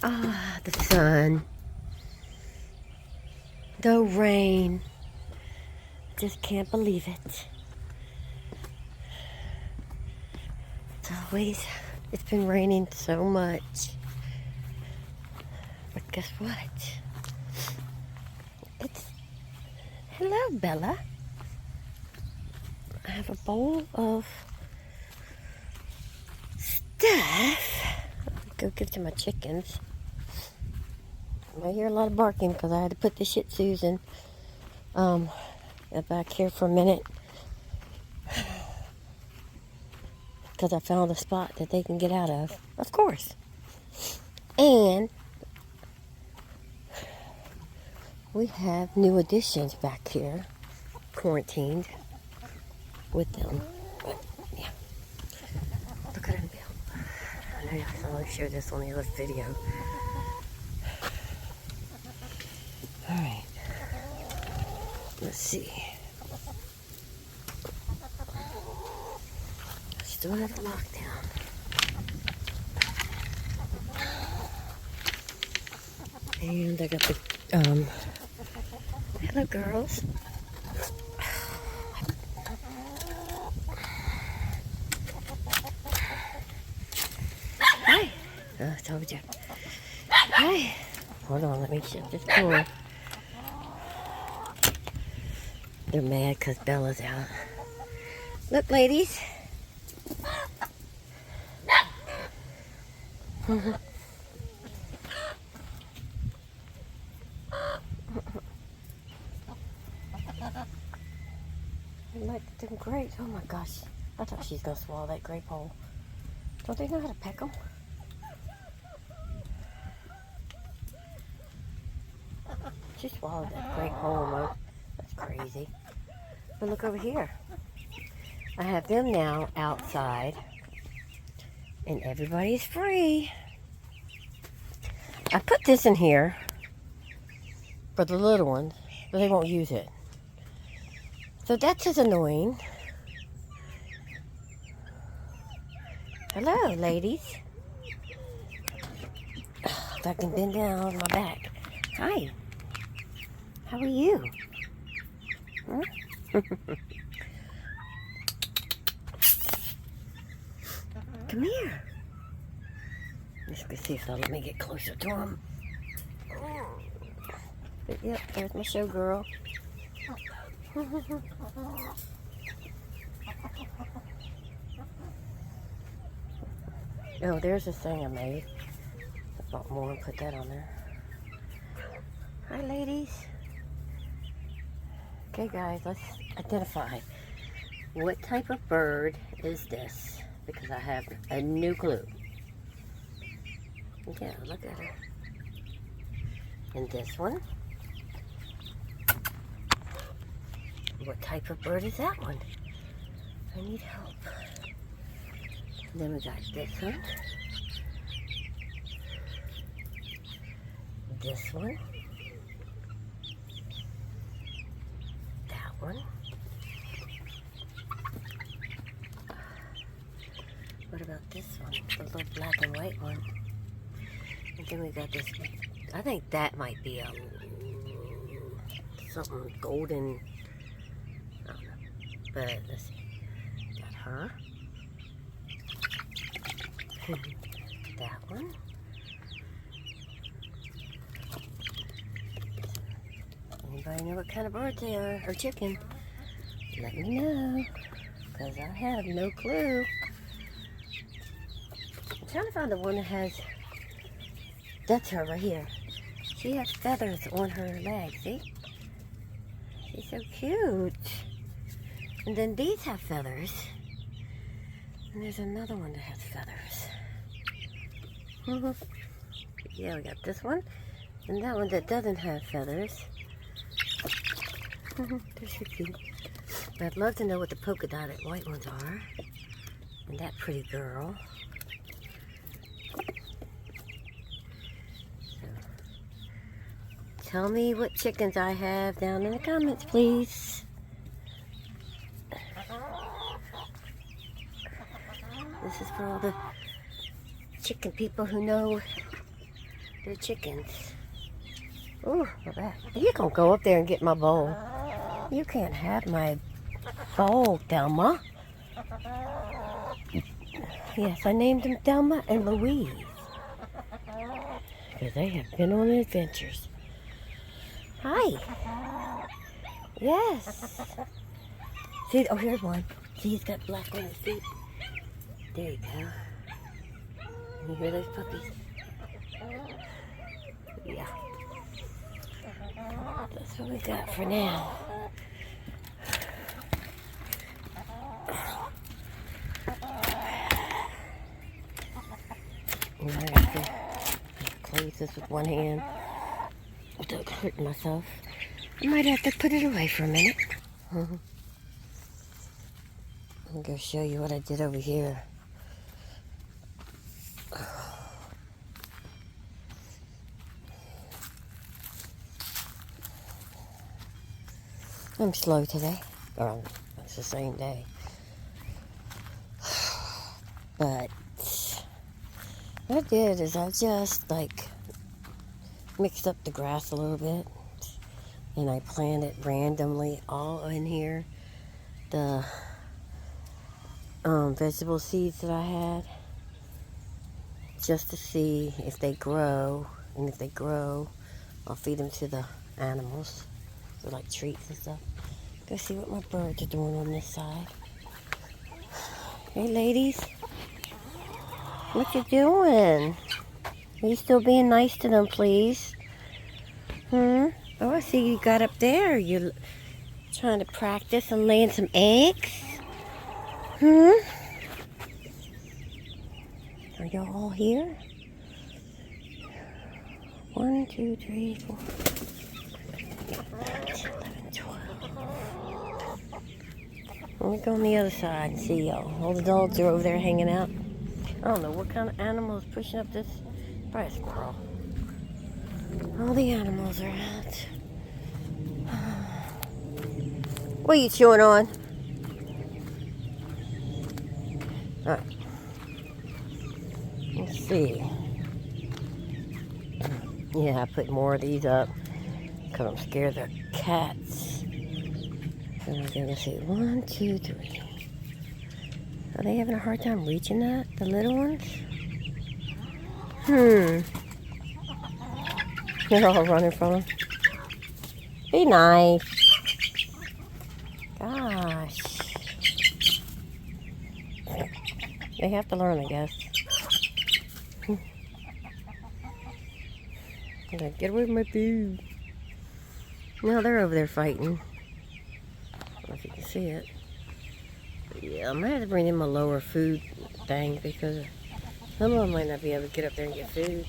Ah, the sun. The rain. Just can't believe it. It's been raining so much. But guess what? Hello, Bella. I have a bowl of stuff. Go give to my chickens. I hear a lot of barking because I had to put the Shih Tzus in back here for a minute because I found a spot that they can get out of course. And we have new additions back here, quarantined with them. But yeah, look at him, Bill. I know I only shared this on the other video. All right, let's see. Still have a lockdown. And I got the hello girls. Hi. Oh, I told you. Hi. Hold on, let me shut this door. They're mad because Bella's out. Look, ladies. I like them grapes. Oh my gosh. I thought she's going to swallow that grape whole. Don't they know how to peck them? She swallowed that grape whole almost. That's crazy. But look over here. I have them now outside. And everybody's free. I put this in here for the little ones, but they won't use it. So that's just annoying. Hello, ladies. If I can bend down on my back. Hi. How are you? Huh? Come here. Let's see if they'll let me get closer to them. But yep, there's my showgirl. Oh, there's this thing I made. I bought more and put that on there. Hi, ladies. Okay, guys, let's identify. What type of bird is this? Because I have a new clue. Yeah, look at her. And this one. What type of bird is that one? I need help. And then we got this one. This one. That one. What about this one? The little black and white one. And then we got this. I think that might be a something golden. I don't know. But let's see. Got her. That one. Anybody know what kind of birds they are? Or chicken? Let me know. Because I have no clue. I'm trying to find the one that has... That's her right here. She has feathers on her legs, see? She's so cute. And then these have feathers. And there's another one that has feathers. Yeah, we got this one. And that one that doesn't have feathers. They're so cute. But I'd love to know what the polka dotted white ones are. And that pretty girl. So, tell me what chickens I have down in the comments, please. This is for all the chicken people who know They're chickens. Ooh, my back. You gonna go up there and get my bowl. You can't have my bowl, Thelma. Yes, I named them Thelma and Louise. Because they have been on adventures. Hi. Yes. See, oh, here's one. See, he's got black on his feet. There you go. You hear those puppies? Yeah. That's what we got for now. And I have to close this with one hand without hurting myself. I might have to put it away for a minute. I'm going to show you what I did over here. I'm slow today. Or it's the same day. But what I did is I just mixed up the grass a little bit. And I planted randomly all in here the vegetable seeds that I had. Just to see if they grow. And if they grow, I'll feed them to the animals. So like treats and stuff. Go see what my birds are doing on this side. Hey ladies. What you doing? Are you still being nice to them, please? Oh, I see you got up there. You're trying to practice on laying some eggs? Are y'all all here? 1, 2, 3, 4. 11, 12. Let me go on the other side and see y'all. All the dogs are over there hanging out. I don't know what kind of animal is pushing up this. Probably a squirrel. All the animals are out. What are you chewing on? Alright. Let's see. Yeah, I put more of these up because I'm scared of the cats. So I'm going to see. 1, 2, 3. Are they having a hard time reaching that? The little ones? They're all running from them. Be nice. Gosh. They have to learn, I guess. Like, get away from my food. No, they're over there fighting. I don't know if you can see it. But yeah, I might have to bring in my lower food thing because some of them might not be able to get up there and get food.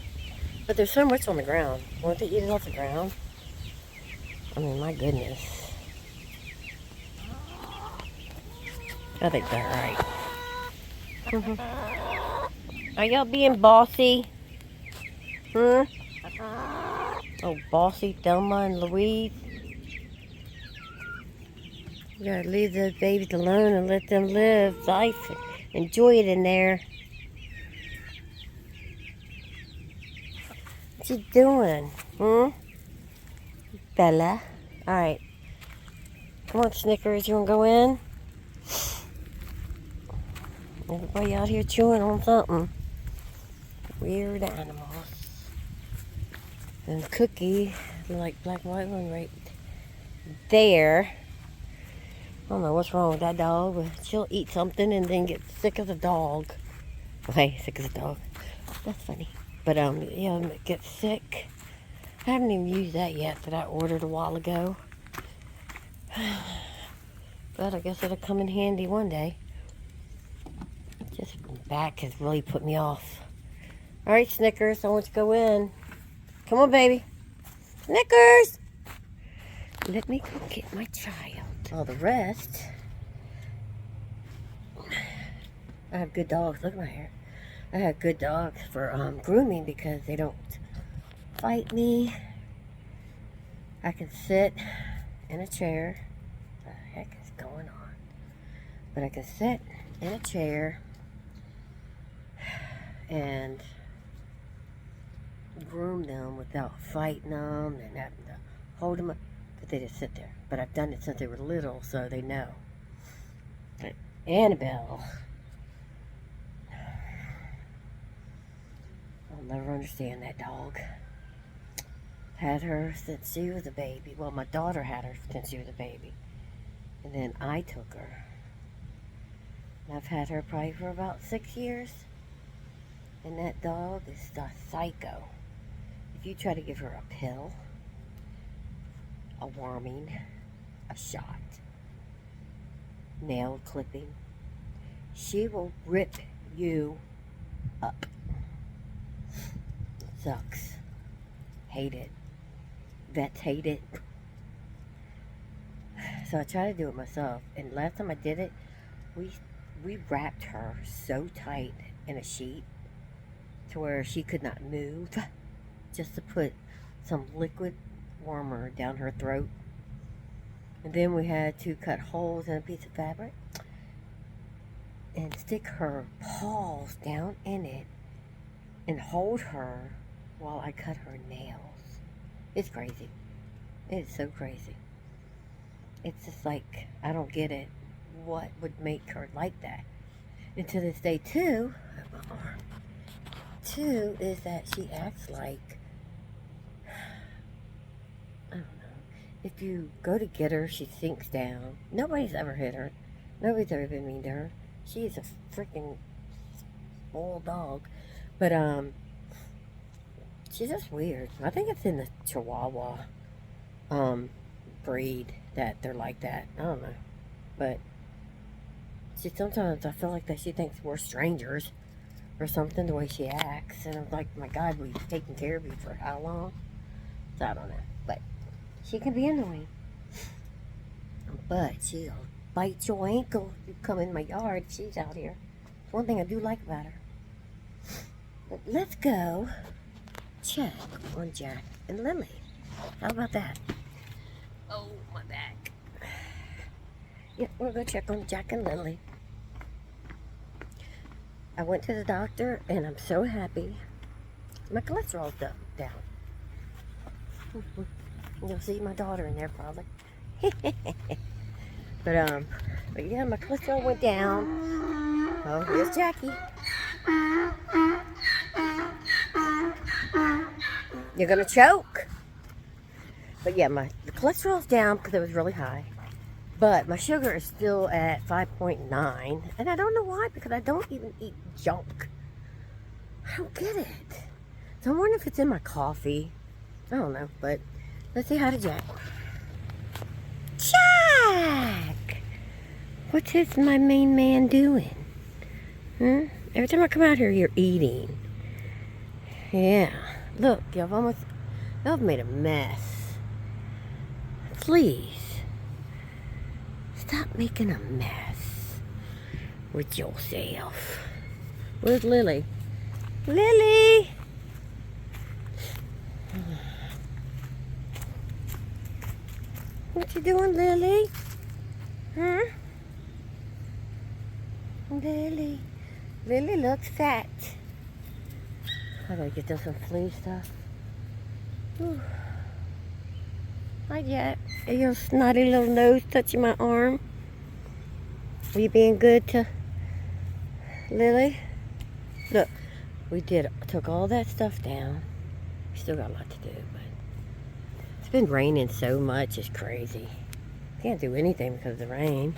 But there's so much on the ground. Won't they eat it off the ground? I mean, my goodness. I think they're right. Are y'all being bossy? Oh, bossy Thelma and Louise. You gotta leave those babies alone and let them live life. Enjoy it in there. What you doing? Bella? Alright. Come on, Snickers. You wanna go in? Everybody out here chewing on something. Weird animals. And Cookie, the black and white one right there. I don't know what's wrong with that dog, but she'll eat something and then get sick as a dog. Okay, sick as a dog. That's funny. But yeah, get sick. I haven't even used that yet that I ordered a while ago. But I guess it'll come in handy one day. Just back has really put me off. Alright, Snickers, I want you to go in. Come on, baby. Snickers! Let me go get my child. All the rest, I have good dogs. Look at my hair. I have good dogs for grooming because they don't fight me. I can sit in a chair. What the heck is going on? But I can sit in a chair and groom them without fighting them and having to hold them up, but they just sit there. But I've done it since they were little, so they know. But Annabelle, I'll never understand that dog. Had her since she was a baby. Well, my daughter had her since she was a baby. And then I took her. And I've had her probably for about 6 years. And that dog is a psycho. If you try to give her a pill, a worming, a shot, nail clipping, she will rip you up. It sucks. Hate it. Vets hate it. So I try to do it myself. And last time I did it, we wrapped her so tight in a sheet to where she could not move, just to put some liquid warmer down her throat. And then we had to cut holes in a piece of fabric and stick her paws down in it and hold her while I cut her nails. It's crazy. It's so crazy. It's just like, I don't get it. What would make her like that? And to this day, too, is that she acts like, I don't know, if you go to get her, she sinks down. Nobody's ever hit her. Nobody's ever been mean to her. She's a freaking spoiled dog. But, she's just weird. I think it's in the Chihuahua breed that they're like that. I don't know. But sometimes I feel like that she thinks we're strangers or something, the way she acts. And I'm like, my God, we've taken care of you for how long? So I don't know. But she can be annoying. But she'll bite your ankle if you come in my yard. She's out here. It's one thing I do like about her. But let's go check on Jack and Lily. How about that? Oh, my back. Yeah, we'll go check on Jack and Lily. I went to the doctor and I'm so happy. My cholesterol's down. You'll see my daughter in there probably. But yeah, my cholesterol went down. Oh, here's Jackie. You're gonna choke. But yeah, the cholesterol's down because it was really high. But my sugar is still at 5.9. And I don't know why, because I don't even eat junk. I don't get it. So I'm wondering if it's in my coffee. I don't know, but let's say hi to Jack. Jack! What's my main man doing? Every time I come out here, you're eating. Yeah. Look, y'all made a mess. Please. Stop making a mess with yourself. Where's Lily? Lily! What you doing, Lily? Huh? Lily. Lily looks fat. I gotta get them some flea stuff. Whew. Hi, Jack. Your snotty little nose touching my arm. Are you being good to Lily? Look, we took all that stuff down. We still got a lot to do, but it's been raining so much, it's crazy. Can't do anything because of the rain.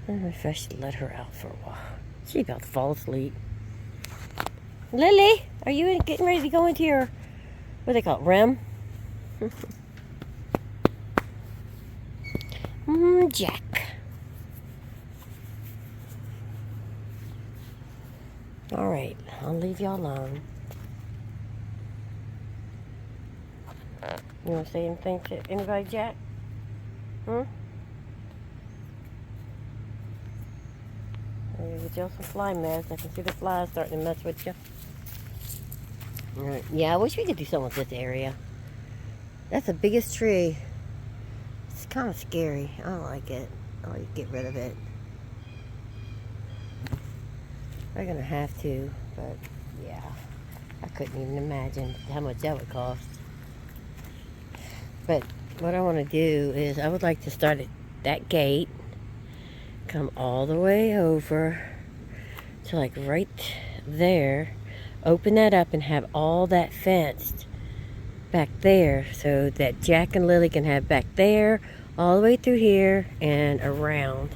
I don't know if I should let her out for a while. She's about to fall asleep. Lily, are you getting ready to go into your, what do they call it, REM? Jack. All right, I'll leave y'all alone. You want to say anything to anybody, Jack? Get y'all some fly mess. I can see the flies starting to mess with you. All right. Yeah, I wish we could do something with this area. That's the biggest tree. It's kind of scary. I don't like it. I like to get rid of it. I'm gonna have to, but Yeah, I couldn't even imagine how much that would cost. But what I want to do is I would like to start at that gate, come all the way over to like right there, open that up and have all that fenced back there so that Jack and Lily can have back there, all the way through here and around.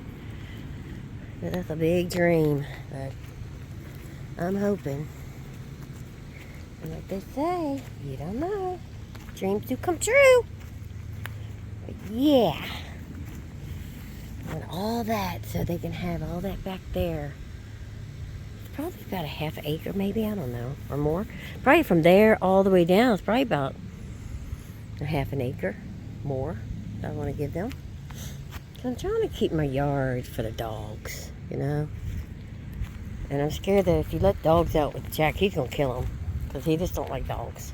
That's a big dream, but I'm hoping. And like they say, you don't know. Dreams do come true. But yeah. And all that so they can have all that back there. It's probably about a half acre maybe, I don't know, or more. Probably from there all the way down, it's probably about a half an acre more I want to give them. I'm trying to keep my yard for the dogs, you know. And I'm scared that if you let dogs out with Jack, he's going to kill them. Because he just don't like dogs.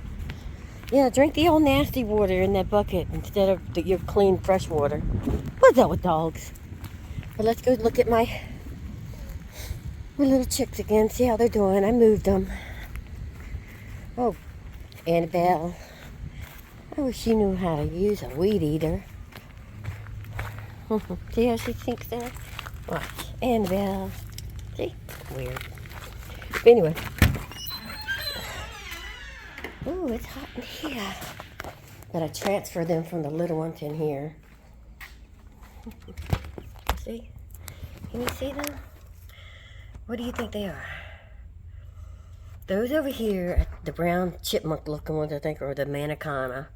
Yeah, drink the old nasty water in that bucket instead of your clean fresh water. What's up with dogs? But let's go look at my little chicks again, see how they're doing. I moved them. Oh, Annabelle. I wish you knew how to use a weed eater. See how she thinks there? Watch. Annabelle. See? Weird. But anyway. Ooh, it's hot in here. But I transfer them from the little ones in here. See? Can you see them? What do you think they are? Those over here, the brown chipmunk looking ones, I think, are the Manacana.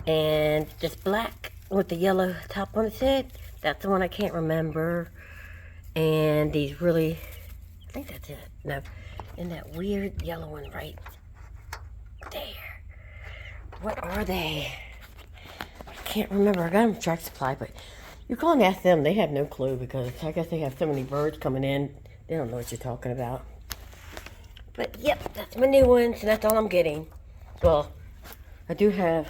And this black with the yellow top on its head, that's the one I can't remember. And these really, I think that's it. No, and that weird yellow one right there. What are they? I can't remember. I got them from Track Supply, but you call and ask them. They have no clue because I guess they have so many birds coming in. They don't know what you're talking about. But yep, that's my new ones, and that's all I'm getting. Well, I do have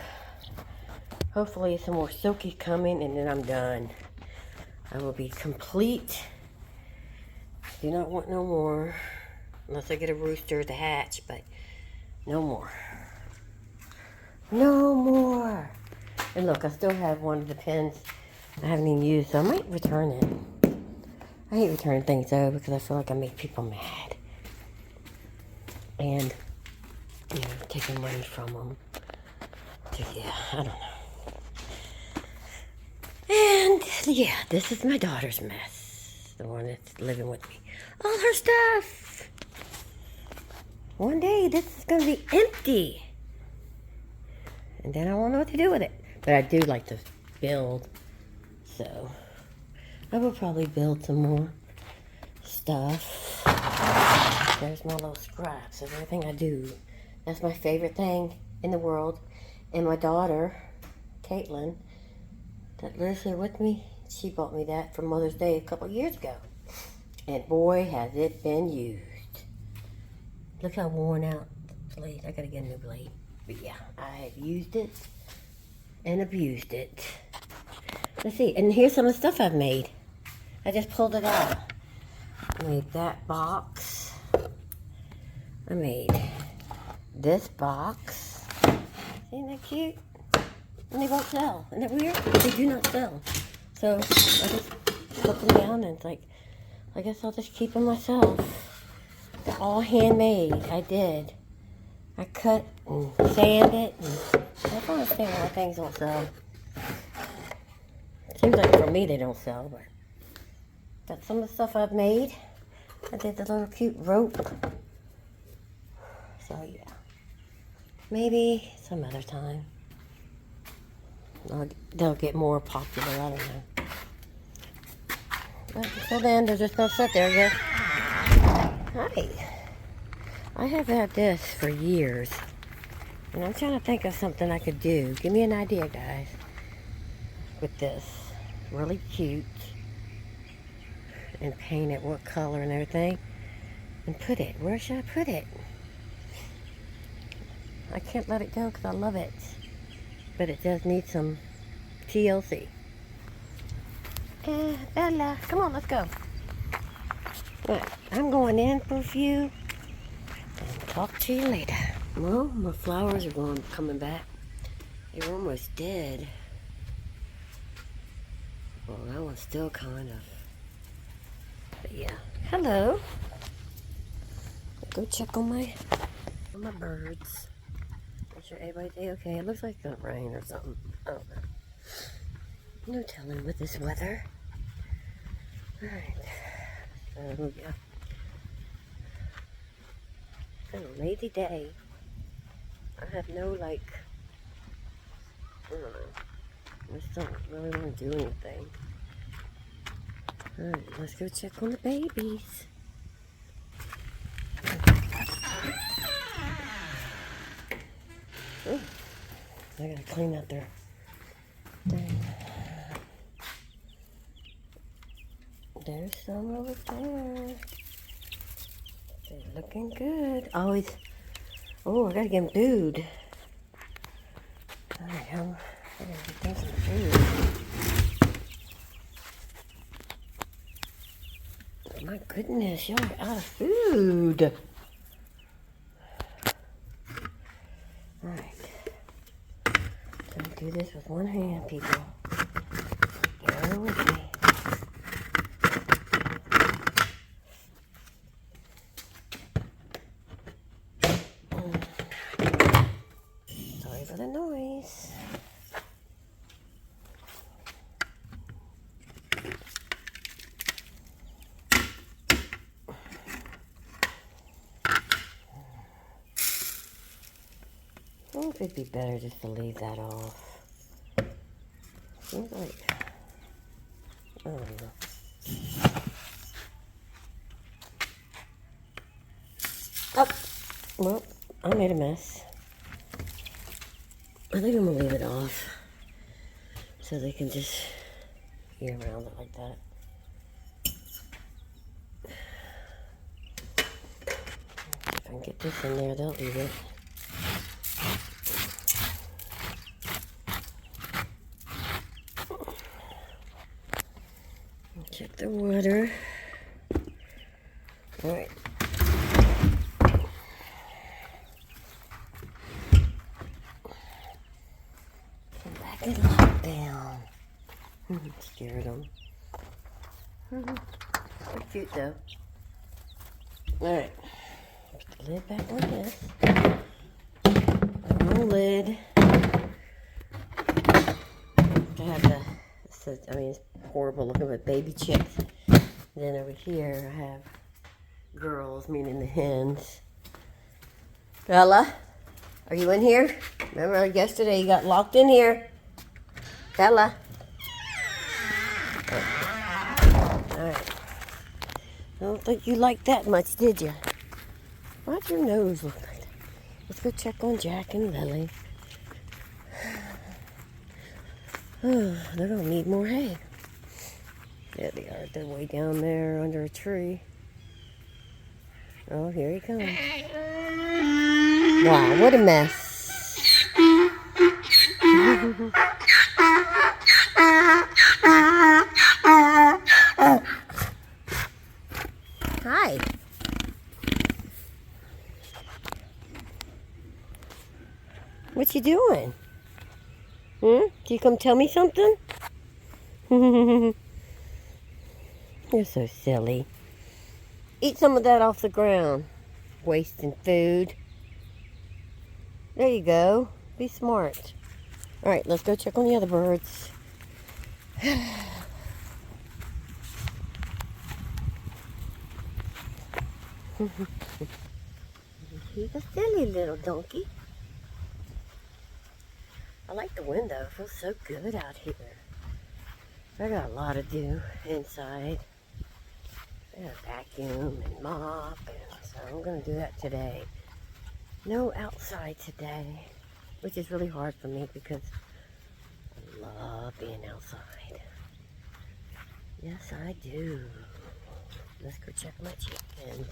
hopefully some more silky coming, and then I'm done. I will be complete. Do not want no more. Unless I get a rooster to hatch, but no more. No more. And look, I still have one of the pens I haven't even used, so I might return it. I hate returning things though because I feel like I make people mad. And, you know, taking money from them. So, yeah, I don't know. And, yeah, this is my daughter's mess. The one that's living with me. All her stuff. One day, this is going to be empty. And then I won't know what to do with it. But I do like to build. So, I will probably build some more stuff. There's my little scraps of everything I do. That's my favorite thing in the world. And my daughter, Caitlin, that lives here with me, she bought me that for Mother's Day a couple years ago. And boy, has it been used. Look how worn out the blade. I gotta get a new blade. But yeah, I have used it and abused it. Let's see, and here's some of the stuff I've made. I just pulled it out. I made that box. I made this box. Isn't that cute? And they won't sell. Isn't that weird? They do not sell. So I just put them down and it's like, I guess I'll just keep them myself. They're all handmade. I did. I cut and sanded. And I don't understand why things don't sell. Seems like for me they don't sell, but that's some of the stuff I've made. I did the little cute rope. So yeah, maybe some other time they'll get more popular. I don't know. But until then, they're just gonna sit there, I guess. Hi. I have had this for years, and I'm trying to think of something I could do. Give me an idea, guys. With this, really cute, and paint it what color and everything, and put it. Where should I put it? I can't let it go because I love it. But it does need some TLC. Bella, come on, let's go. Right, I'm going in for a few. And talk to you later. Well, my flowers are coming back. They were almost dead. Well, that one's still kind of. But yeah. Hello. Go check on my birds. Make sure everybody's okay. It looks like it's gonna rain or something. I don't know. No telling with this weather. Alright. So yeah. It's a lazy day. I have no I don't know. I just don't really want to do anything. Alright, let's go check on the babies. Ooh, I gotta clean out their thing. There's some over there. They're looking good. Always. Oh, I gotta get them food. Alright, I gotta get them some food. My goodness, y'all are out of food. Alright. Don't do this with one hand, people. Bear with me. Sorry for the noise. I think it'd be better just to leave that off. Seems like, I don't know. Oh, well, I made a mess. I think I'm gonna leave it off so they can just be around it like that. If I can get this in there, they'll eat it. Check the water. All right. Come back in lockdown. Scared them. They're cute though. All right. Put the lid back on this. The lid. To have the. I mean, it's horrible looking at baby chicks. Then over here I have girls, meaning the hens. Bella, are you in here? Remember yesterday you got locked in here. Bella. Alright. I don't think you liked that much, did you? Why'd your nose look like that? Let's go check on Jack and Lily. Oh, they're gonna need more hay. There they are. They're way down there under a tree. Oh, here he comes. Wow, what a mess. Hi. What you doing? Do you come tell me something? You're so silly. Eat some of that off the ground. Wasting food. There you go. Be smart. Alright, let's go check on the other birds. He's a silly little donkey. I like the window. It feels so good out here. I got a lot to do inside. I gotta vacuum and mop, and so I'm gonna do that today. No outside today, which is really hard for me because I love being outside. Yes, I do. Let's go check my chickens.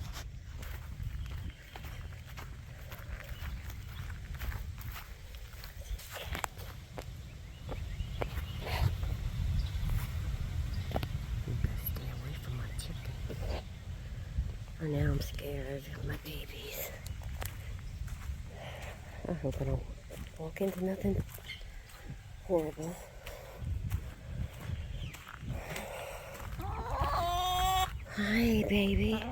For now, I'm scared of my babies. I hope I don't walk into nothing horrible. Hi, baby.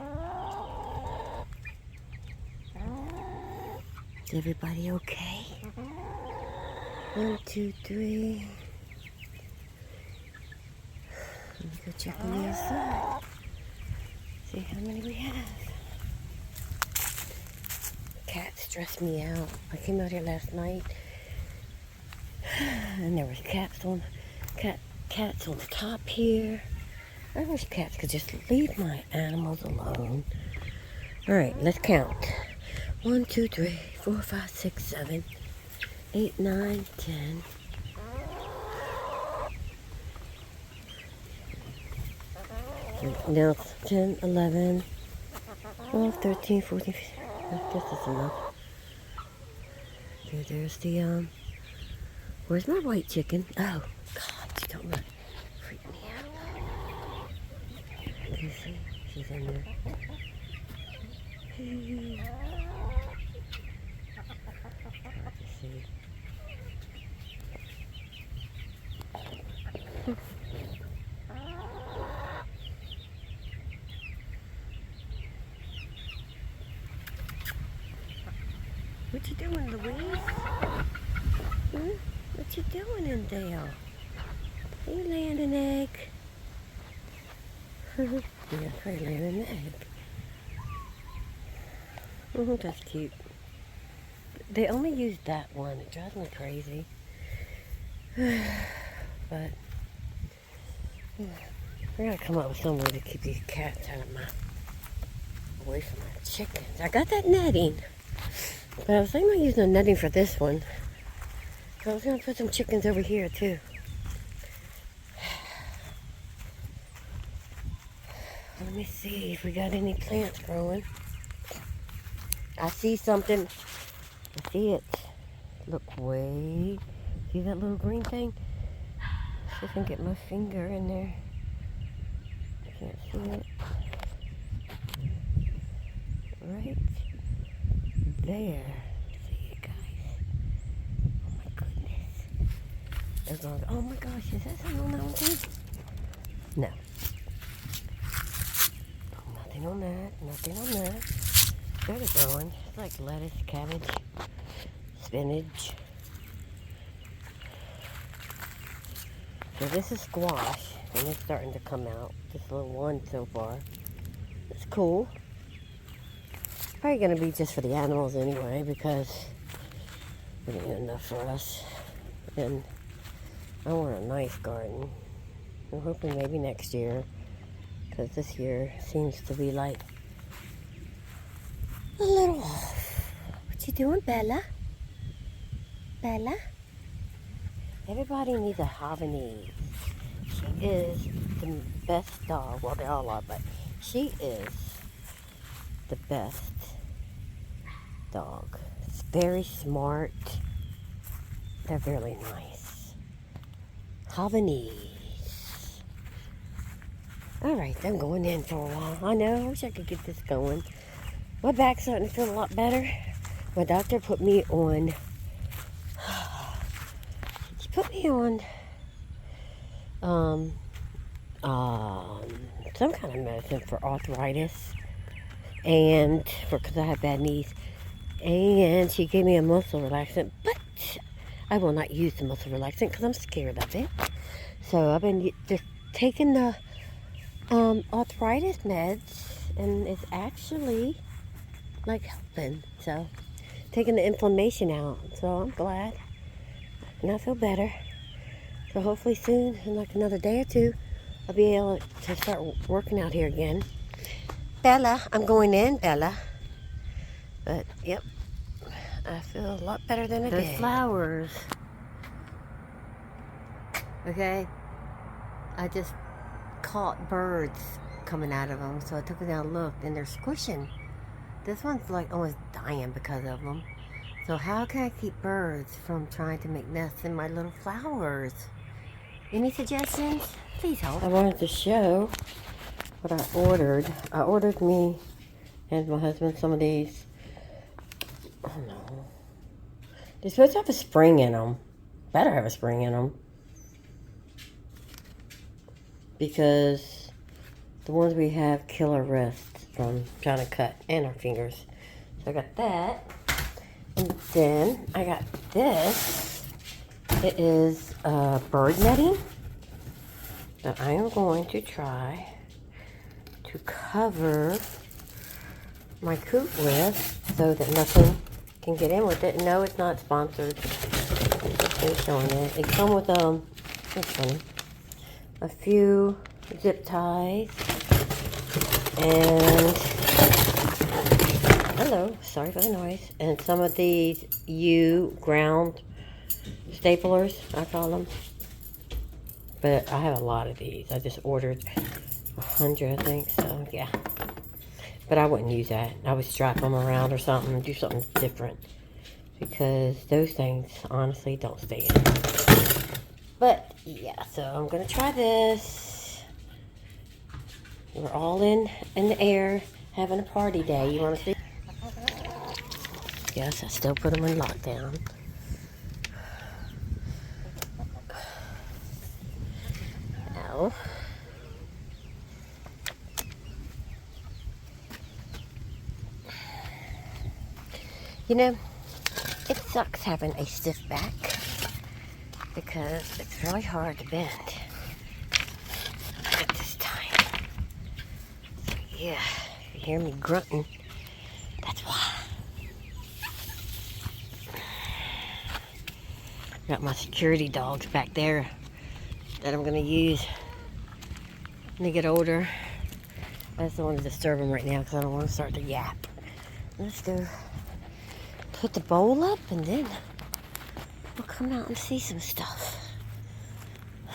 Is everybody okay? 1, 2, 3. Let me go check on the outside. See how many we have. Cats stress me out. I came out here last night and there was cats on the top here. I wish cats could just leave my animals alone. Alright, let's count. 1, 2, 3, 4, 5, 6, 7, 8, 9, 10. Now it's 10, 11, 12, 13, 14, 15. This is enough. Okay, there's the, where's my white chicken? Oh, God, she don't want to freak me out. You see? She's in there. Let's see. What you doing, Louise? What you doing in there? Are you laying an egg? Yeah, probably laying an egg. Oh, that's cute. They only use that one. It drives me crazy. But we're gonna come up with some way to keep these cats away from my chickens. I got that netting, but I was thinking about using the netting for this one. So I was gonna put some chickens over here too. Let me see if we got any plants growing. I see something. I see it. Look way. See that little green thing? See if I can get my finger in there. I can't see it. Right there. See it, guys? Oh my goodness. As long as, oh my gosh, is that something on that one too? No. Nothing on that. Nothing on that. They're growing. It's like lettuce, cabbage, spinach. So this is squash, and it's starting to come out. This little one so far. It's cool. Probably gonna be just for the animals anyway, because it ain't enough for us. And I want a nice garden. I'm hoping maybe next year, because this year seems to be like a little off. What you doing, Bella? Bella? Everybody needs a Havanese. She is the best dog. Well, they all are, but she is the best dog. It's very smart. They're really nice. Havanese. Alright, I'm going in for a while. I know, I wish I could get this going. My back's starting to feel a lot better. My doctor put me on some kind of medicine for arthritis and because I have bad knees, and she gave me a muscle relaxant, but I will not use the muscle relaxant because I'm scared of it. So I've been just taking the arthritis meds, and it's actually like helping. So taking the inflammation out, so I'm glad, and I feel better. So hopefully soon, in like another day or two, I'll be able to start working out here again. Bella, I'm going in, Bella. But, yep, I feel a lot better than I did. There's flowers. Okay? I just caught birds coming out of them, so I took it down and looked, and they're squishing. This one's like almost dying because of them. So how can I keep birds from trying to make nests in my little flowers? Any suggestions? Please help. I wanted to show what I ordered. I ordered me and my husband some of these, I don't know, They're supposed to have a spring in them. Better have a spring in them. Because the ones we have kill our wrists from trying to cut and our fingers. So I got that. And then I got this. It is bird netting that I am going to try to cover my coop with so that nothing can get in with it. No, it's not sponsored. It's showing it. It comes with that's funny, a few zip ties and hello, sorry for the noise, and some of these ground staplers, I call them. But I have a lot of these. I just ordered 100, I think, so yeah. But I wouldn't use that. I would strap them around or something, do something different. Because those things, honestly, don't stay in. But, yeah, so I'm going to try this. We're all in the air, having a party day. You want to see? Yes, I still put them in lockdown. Now, you know, it sucks having a stiff back because it's really hard to bend at this time. So yeah, if you hear me grunting, that's why. Got my security dogs back there that I'm gonna use when they get older. I just don't want to disturb them right now because I don't want to start to yap. Let's go put the bowl up and then we'll come out and see some stuff.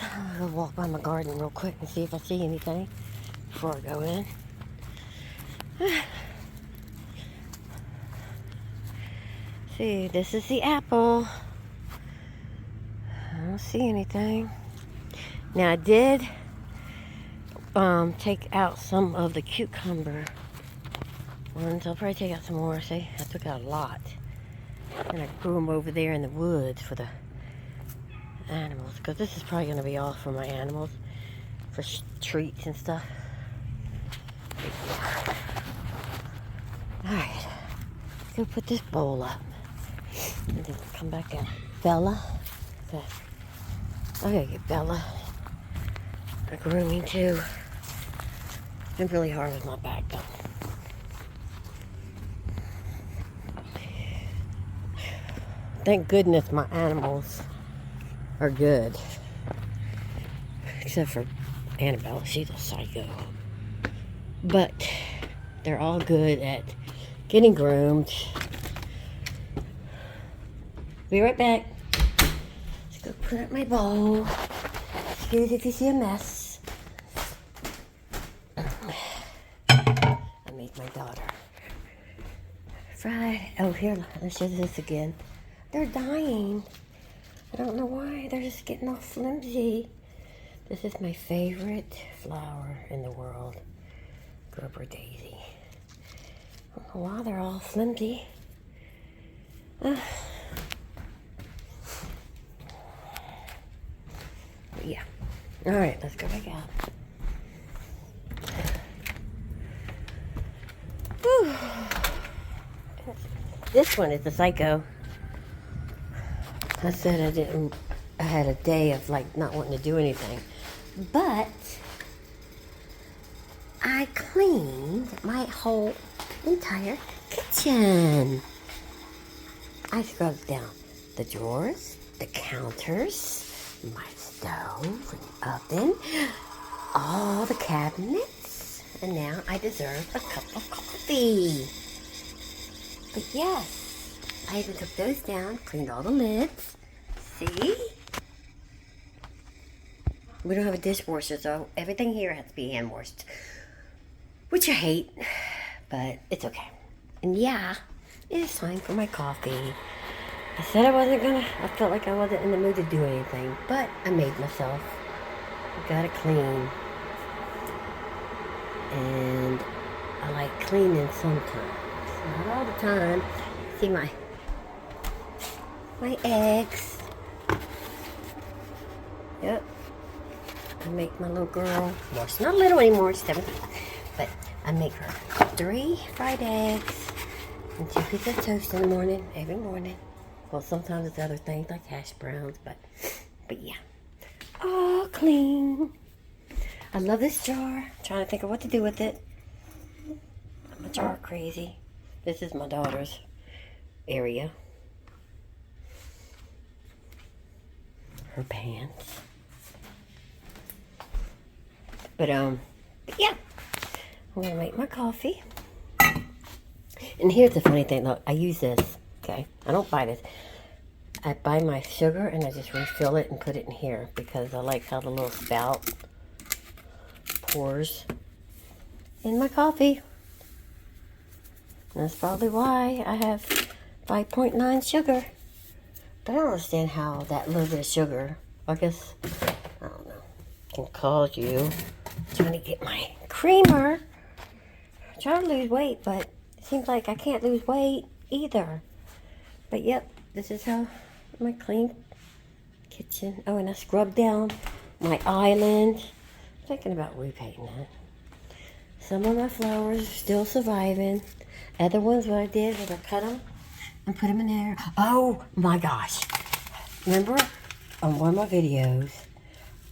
I'm gonna walk by my garden real quick and see if I see anything before I go in. See, this is the apple. I don't see anything. Now I did take out some of the cucumber ones. I'll probably take out some more. See, I took out a lot. And I grew them over there in the woods for the animals. Because this is probably going to be all for my animals. For treats and stuff. Yeah. Alright. Let's go put this bowl up. And then come back in. Bella. Okay. I gotta get Bella a grooming too. It's been really hard with my back though. Thank goodness my animals are good. Except for Annabelle, she's a psycho. But they're all good at getting groomed. Be right back. Let's go put up my bowl. Excuse if you see a mess. I made my daughter fried. Oh, here, let's show this again. They're dying. I don't know why. They're just getting all flimsy. This is my favorite flower in the world. Gerber daisy. I don't know why they're all flimsy. Yeah. Alright, let's go back out. Whew. This one is the psycho. I said I had a day of like not wanting to do anything. But I cleaned my whole entire kitchen. I scrubbed down the drawers, the counters, my stove, and oven, all the cabinets, and now I deserve a cup of coffee. But yes, I even took those down, cleaned all the lids. See? We don't have a dishwasher, so everything here has to be hand washed. Which I hate, but it's okay. And yeah, it is time for my coffee. I said I felt like I wasn't in the mood to do anything, but I made myself. I got it clean. And I like cleaning sometimes. Not all the time. See, my my eggs. Yep. I make my little girl, well, she's not little anymore, she's 7, but I make her 3 fried eggs and 2 pieces of toast in the morning, every morning. Well, sometimes it's other things like hash browns, but yeah. All clean. I love this jar. I'm trying to think of what to do with it. I'm a jar crazy. This is my daughter's area. Her pants. But yeah. I'm gonna make my coffee. And here's the funny thing, look, I use this, okay? I don't buy this. I buy my sugar and I just refill it and put it in here because I like how the little spout pours in my coffee. And that's probably why I have 5.9 sugar. But I don't understand how that little bit of sugar, I guess, I don't know, can cause you trying to get my creamer. I'm trying to lose weight, but it seems like I can't lose weight either. But yep, this is how my clean kitchen. Oh, and I scrubbed down my island. I'm thinking about repainting that. Some of my flowers are still surviving. Other ones, what I did was I cut them and put them in there. Oh my gosh. Remember on one of my videos,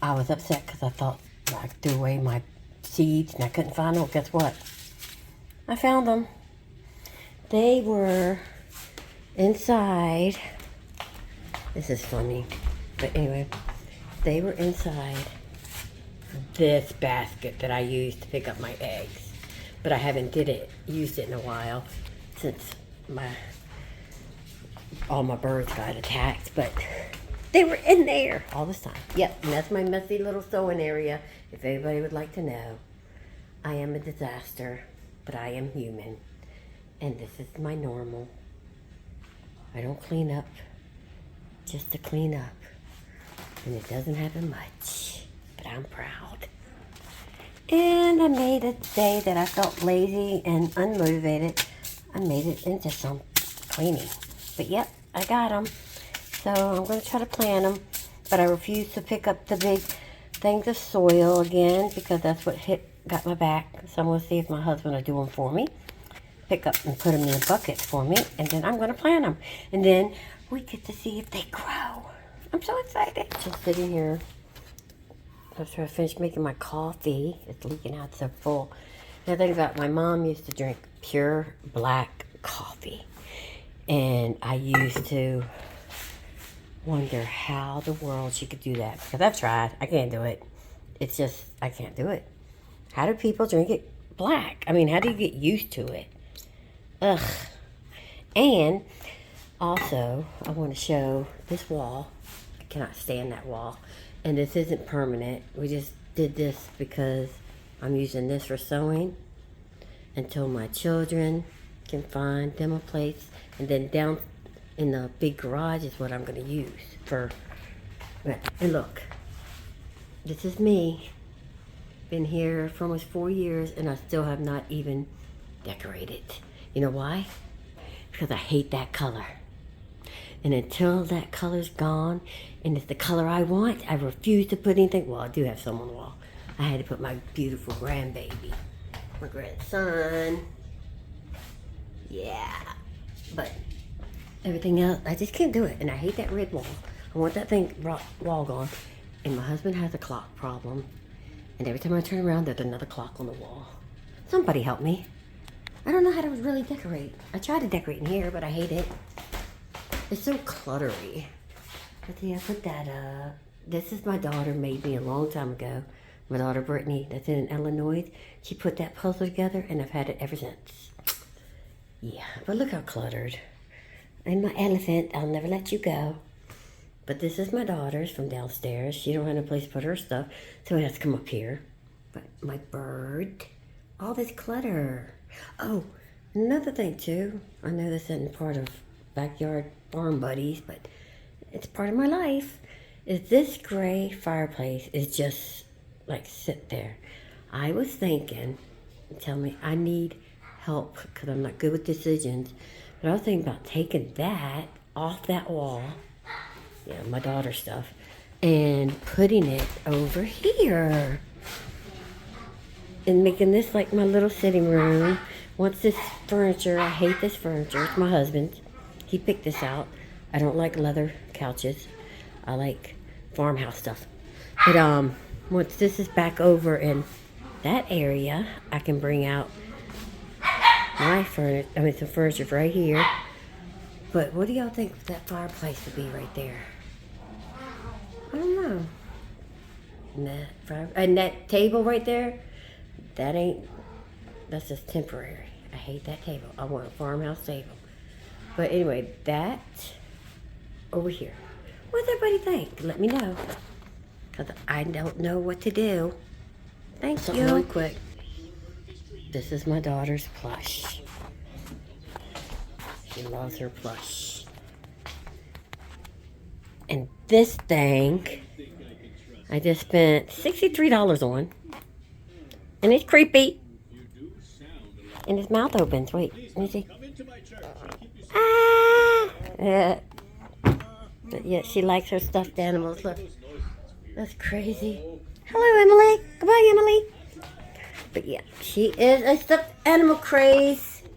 I was upset because I thought I threw away my seeds and I couldn't find them. Well, guess what? I found them. They were inside. This is funny. But anyway, they were inside this basket that I used to pick up my eggs. But I haven't used it in a while since all my birds got attacked. But they were in there all this time. Yep, and that's my messy little sewing area. If anybody would like to know, I am a disaster, but I am human. And this is my normal. I don't clean up just to clean up. And it doesn't happen much, but I'm proud. And I made a day that I felt lazy and unmotivated. I made it into some cleaning. But yep, I got them. So I'm going to try to plant them. But I refuse to pick up the big things of soil again because that's what got my back. So I'm going to see if my husband will do them for me. Pick up and put them in a bucket for me. And then I'm going to plant them. And then we get to see if they grow. I'm so excited. Just sitting here. After I finished making my coffee, it's leaking out so full. And I think about my mom used to drink pure black coffee. And I used to wonder how the world she could do that. Because I've tried. I can't do it. It's just, I can't do it. How do people drink it black? I mean, how do you get used to it? Ugh. And also, I want to show this wall. I cannot stand that wall. And this isn't permanent. We just did this because I'm using this for sewing until my children can find them a place. And then down in the big garage is what I'm going to use for. And look, this is me. Been here for almost 4 years and I still have not even decorated. You know why? Because I hate that color. And until that color's gone and it's the color I want, I refuse to put anything. Well, I do have some on the wall. I had to put my beautiful grandbaby, my grandson. Yeah. But everything else, I just can't do it. And I hate that red wall. I want that wall gone. And my husband has a clock problem. And every time I turn around, there's another clock on the wall. Somebody help me. I don't know how to really decorate. I try to decorate in here, but I hate it. It's so cluttery. But yeah, I put that up. This is my daughter made me a long time ago. My daughter Brittany, that's in Illinois. She put that puzzle together and I've had it ever since. Yeah, but look how cluttered. And my elephant, I'll never let you go. But this is my daughter's from downstairs. She don't have no place to put her stuff, so it has to come up here. But my bird, all this clutter. Oh, another thing too. I know this isn't part of Backyard Farm Buddies, but it's part of my life. Is this gray fireplace is just like sit there. I was thinking, tell me, I need help because I'm not good with decisions. But I was thinking about taking that off that wall, my daughter's stuff, and putting it over here. And making this like my little sitting room. Wants this furniture. I hate this furniture. It's my husband's. He picked this out. I don't like leather couches. I like farmhouse stuff. But once this is back over in that area, I can bring out my furniture. I mean, some furniture right here. But what do y'all think that fireplace would be right there? I don't know. And that table right there, that's just temporary. I hate that table. I want a farmhouse table. But anyway, that over here. What does everybody think? Let me know. Because I don't know what to do. Thank you. Really quick. This is my daughter's plush. She loves her plush. And this thing, I just spent $63 on. And it's creepy. And his mouth opens. Wait, let me see. Ah! Yeah. But yeah, she likes her stuffed animals. Look. That's crazy. Hello, Emily. Goodbye, Emily. But yeah, she is a stuffed animal craze.